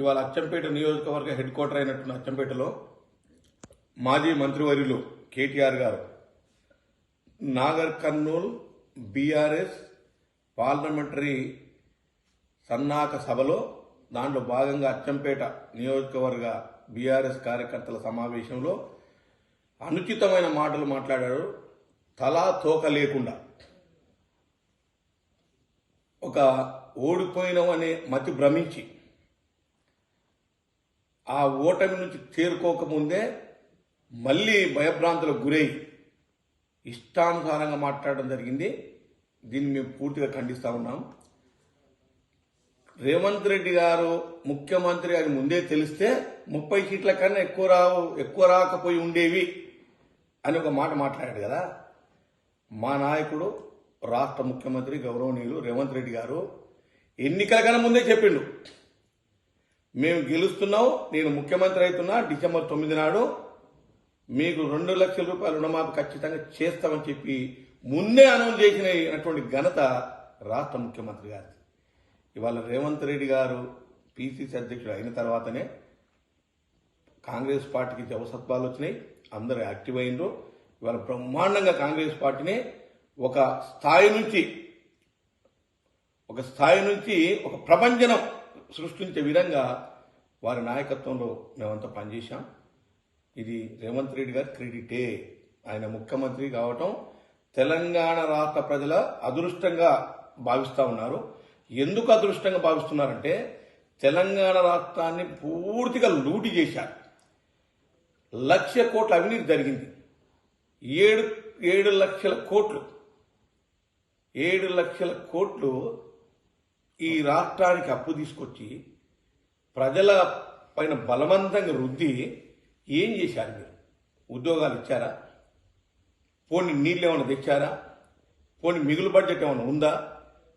ఇవాళ అచ్చంపేట నియోజకవర్గ head quarter అయినటువంటి అచ్చంపేటలో మాజీ మంత్రివర్యులు కేటీఆర్ గారు నాగర్ కర్నూల్ బీఆర్ఎస్ పార్లమెంటరీ సన్నాహక సభలో దాంట్లో భాగంగా అచ్చంపేట నియోజకవర్గ బీఆర్ఎస్ కార్యకర్తల సమావేశంలో అనుచితమైన మాటలు మాట్లాడారు. తలా తోక లేకుండా ఒక ఓడిపోయినవనే మతి భ్రమించి ఆ ఓటమి నుంచి చేరుకోకముందే మళ్ళీ భయభ్రాంతులకు గురై ఇష్టానుసారంగా మాట్లాడడం జరిగింది. దీన్ని మేము పూర్తిగా ఖండిస్తా ఉన్నాం. రేవంత్ రెడ్డి గారు ముఖ్యమంత్రి అని ముందే తెలిస్తే 30 సీట్ల కన్నా ఎక్కువ రాకపోయి ఉండేవి అని ఒక మాట మాట్లాడాడు కదా. మా నాయకుడు రాష్ట్ర ముఖ్యమంత్రి గౌరవనీయులు రేవంత్ రెడ్డి గారు ఎన్నికల కన్నా ముందే చెప్పిండు, మేము గెలుస్తున్నాం, నేను ముఖ్యమంత్రి అవుతున్నా, డిసెంబర్ 9 నాడు మీకు 2 లక్షల రూపాయల రుణమాఫీ ఖచ్చితంగా చేస్తామని చెప్పి ముందే అనౌన్స్ చేసినటువంటి ఘనత రాష్ట్ర ముఖ్యమంత్రి గారి. ఇవాళ రేవంత్ రెడ్డి గారు పిసిసి అధ్యక్షుడు అయిన తర్వాతనే కాంగ్రెస్ పార్టీకి జవసత్వాలు వచ్చినాయి, అందరూ యాక్టివ్ అయినరు. ఇవాళ బ్రహ్మాండంగా కాంగ్రెస్ పార్టీని ఒక స్థాయి నుంచి ఒక ప్రభంజనం సృష్టించే విధంగా వారి నాయకత్వంలో మేమంతా పనిచేశాం. ఇది రేవంత్ రెడ్డి గారి క్రెడిటే. ఆయన ముఖ్యమంత్రి కావటం తెలంగాణ రాష్ట్ర ప్రజల అదృష్టంగా భావిస్తూ ఉన్నారు. ఎందుకు అదృష్టంగా భావిస్తున్నారంటే తెలంగాణ రాష్ట్రాన్ని పూర్తిగా లూటి చేశారు. 1,00,000 కోట్ల అవినీతి జరిగింది. 7 లక్షల కోట్లు 7 లక్షల కోట్లు ఈ రాష్ట్రానికి అప్పు తీసుకొచ్చి ప్రజల పైన బలవంతంగా రుద్ది ఏం చేశారు? మీరు ఉద్యోగాలు ఇచ్చారా? పోనీ నీళ్ళు ఏమైనా తెచ్చారా? పోనీ మిగులు బడ్జెట్ ఏమైనా ఉందా?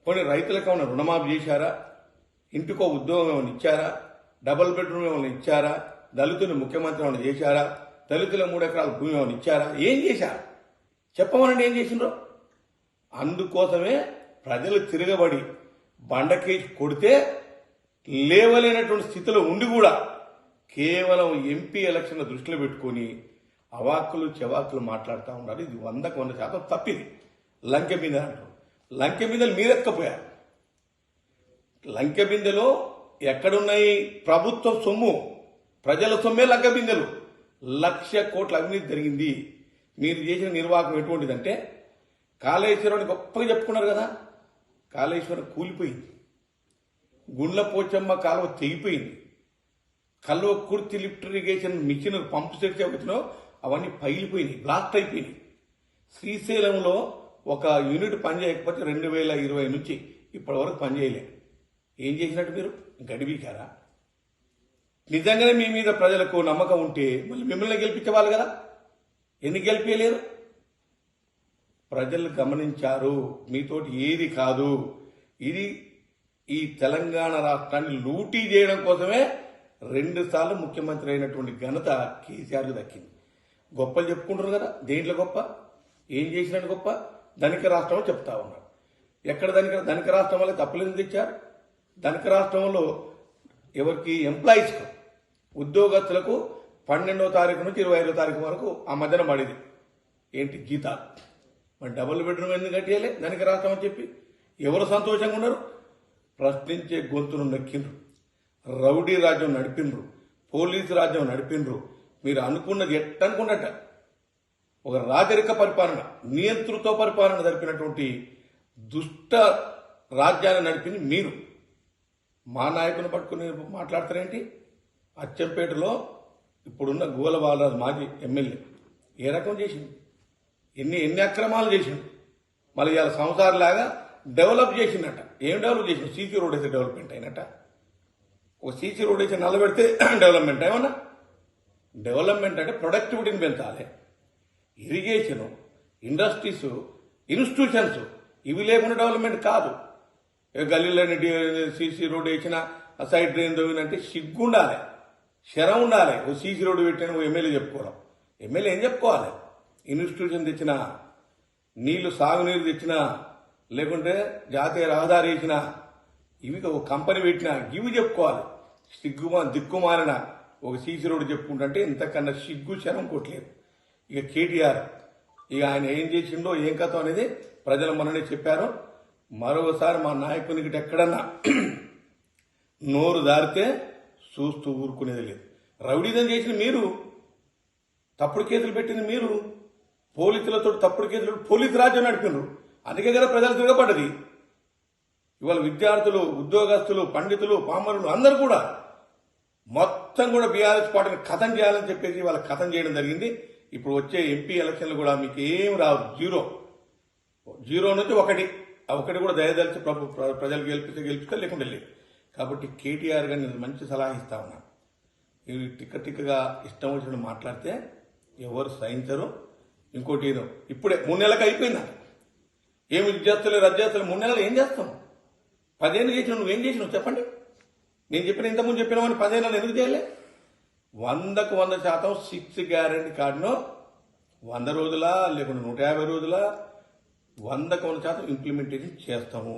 పోనీ రైతులకు ఏమైనా రుణమాఫీ చేశారా? ఇంటికో ఉద్యోగం ఏమైనా ఇచ్చారా? డబుల్ బెడ్రూమ్ ఏమైనా ఇచ్చారా? దళితుని ముఖ్యమంత్రి ఏమైనా చేశారా? దళితుల 3 ఎకరాల భూమి ఏమైనా ఇచ్చారా? ఏం చేశారు చెప్పమనండి, ఏం చేసిండ్రో. అందుకోసమే ప్రజలు తిరగబడి బండకేసి కొడితే లేవలేనటువంటి స్థితిలో ఉండి కూడా కేవలం ఎంపీ ఎలక్షన్ల దృష్టిలో పెట్టుకుని అవాక్కులు చెవాకులు మాట్లాడుతూ ఉన్నారు. ఇది 100% తప్పిది. లంకె బిందె అంటారు. లంకె బిందెలు మీరెత్తకపోయారు. లంకె బిందెలో ఎక్కడున్నాయి? ప్రభుత్వ సొమ్ము, ప్రజల సొమ్మే లంకె బిందెలు. 1,00,000 కోట్ల అవినీతి జరిగింది. మీరు చేసిన నిర్వాహకం ఎటువంటిదంటే కాళేశ్వరాన్ని గొప్పగా చెప్పుకున్నారు కదా. కాళేశ్వరం కూలిపోయింది, గుండ్ల పోచమ్మ కాలువ తెగిపోయింది, Kalwakurthy lift irrigation mission pump set చెబుతున్నావు అవన్నీ పగిలిపోయినాయి, బ్లాస్ట్ అయిపోయినాయి. శ్రీశైలంలో ఒక యూనిట్ పనిచేయకపోతే 2020 నుంచి ఇప్పటి వరకు పనిచేయలేదు. ఏం చేసినట్టు మీరు గడిబీకారా? నిజంగానే మీ మీద ప్రజలకు నమ్మకం ఉంటే మళ్ళీ మిమ్మల్ని గెలిపించేవాళ్ళు కదా. ఎందుకు గెలిపించలేరు? ప్రజలు గమనించారు మీతోటి ఏది కాదు. ఇది ఈ తెలంగాణ రాష్ట్రాన్ని లూటీ చేయడం కోసమే 2 సార్లు ముఖ్యమంత్రి అయినటువంటి ఘనత కేసీఆర్కు దక్కింది. గొప్పలు చెప్పుకుంటారు కదా. దేంట్లో గొప్ప? ఏం చేసినట్టు గొప్ప? ధనిక రాష్ట్రం చెప్తా ఉన్నారు. ఎక్కడ ధనిక రాష్ట్రం వల్ల తప్పులు తెచ్చారు? ధనిక రాష్ట్రంలో ఎవరికి? ఎంప్లాయీస్కు, ఉద్యోగస్తులకు 12వ తారీఖు నుంచి 25వ తారీఖు వరకు ఆ మధ్యన పడింది ఏంటి జీతాలు. మరి డబుల్ బెడ్రూమ్ ఎందుకు కట్టేయాలి ధనిక రాష్ట్రం అని చెప్పి? ఎవరు సంతోషంగా ఉన్నారు? ప్రశ్నించే గొంతును నక్కిండ్రు, రౌడీ రాజ్యం నడిపిండ్రు, పోలీసు రాజ్యం నడిపిండ్రు. మీరు అనుకున్నది ఎట్టనుకున్నట్ట ఒక రాజరిక పరిపాలన, నియంతృత్వ పరిపాలన జరిపినటువంటి దుష్ట రాజ్యాన్ని నడిపింది మీరు. మా నాయకుని పట్టుకుని మాట్లాడతారేంటి? అచ్చంపేటలో ఇప్పుడున్న గోల బాలరాజు మాజీ ఎమ్మెల్యే ఏ రకం చేసింది? ఎన్ని అక్రమాలు చేసిండు. మళ్ళీ ఇవాళ సంసారంలాగా డెవలప్ చేసిందట. ఏం డెవలప్ చేసిండు? సీసీ రోడ్ అయితే డెవలప్మెంట్ అయినట్ట. ఒక సీసీ రోడ్ అయితే నల్లబెడితే డెవలప్మెంట్ ఏమన్నా? డెవలప్మెంట్ అంటే ప్రొడక్టివిటీని పెంచాలి. ఇరిగేషను, ఇండస్ట్రీస్, ఇన్స్టిట్యూషన్స్ ఇవి లేకుండా డెవలప్మెంట్ కాదు. గల్లీలోని సీసీ రోడ్ వేసిన సైడ్ డ్రైన్ తవ్వినంటే సిగ్గుండాలి, శరం ఉండాలి. ఓ సీసీ రోడ్డు పెట్టిన ఎమ్మెల్యే చెప్పుకోవడం. ఎమ్మెల్యే ఏం చెప్పుకోవాలి? ఇన్స్టిట్యూషన్ తెచ్చినా, నీళ్లు సాగునీరు తెచ్చినా, లేకుంటే జాతీయ రహదారి వేసినా, ఇవి ఒక కంపెనీ పెట్టినా ఇవి చెప్పుకోవాలి. దిక్కుమాలిన ఒక సీసీ రోడ్డు చెప్పుకుంటుంటే ఇంతకన్నా సిగ్గు శరం కొట్టలేదు. ఇక కేటీఆర్ ఇక ఆయన ఏం చేసిండో ఏం కథ అనేది ప్రజలు మననే చెప్పారు. మరోసారి మా నాయకునికి ఎక్కడన్నా నోరు దారితే చూస్తూ ఊరుకునేది లేదు. రౌడీజం చేసిన మీరు, తప్పుడు కేసులు పెట్టింది మీరు, పోలీసులతో తప్పుడు కేసులు, పోలీసు రాజ్యం నడిపినారు. అందుకే కదా ప్రజలు తిరగబడ్డది. ఇవాళ విద్యార్థులు, ఉద్యోగస్తులు, పండితులు, పామరులు అందరూ కూడా మొత్తం కూడా బీఆర్ఎస్ పార్టీని ఖతం చేయాలని చెప్పేసి వాళ్ళ ఖతం చేయడం జరిగింది. ఇప్పుడు వచ్చే ఎంపీ ఎలక్షన్లు కూడా మీకు ఏం రావు, జీరో నుంచి ఒకటి కూడా దయదలిచి ప్రజలు గెలిపిస్తే లేకుండా లేదు. కాబట్టి కేటీఆర్ గారిని నేను మంచి సలహా ఇస్తా ఉన్నాను. ఇవి టిక్కగా ఇష్టం వచ్చినట్టు మాట్లాడితే ఎవరు సహించరు. ఇంకోటి ఇప్పుడే 3 నెలలకు అయిపోయిందా, ఏమి చేస్తలేదు, రద్దు చేస్తలేదు. 3 నెలలు ఏం చేస్తాం? 10 ఏళ్ళు చేసినావు, నువ్వేం చేసినావు చెప్పండి. నేను చెప్పిన ఇంతకుముందు చెప్పినామని 10 ఏళ్ళు ఎందుకు చేయలే? 100కు 100% 6 గ్యారెంటీ కార్డును 100 రోజుల లేకుండా 150 రోజుల 100కు 100% ఇంప్లిమెంటేషన్ చేస్తాము.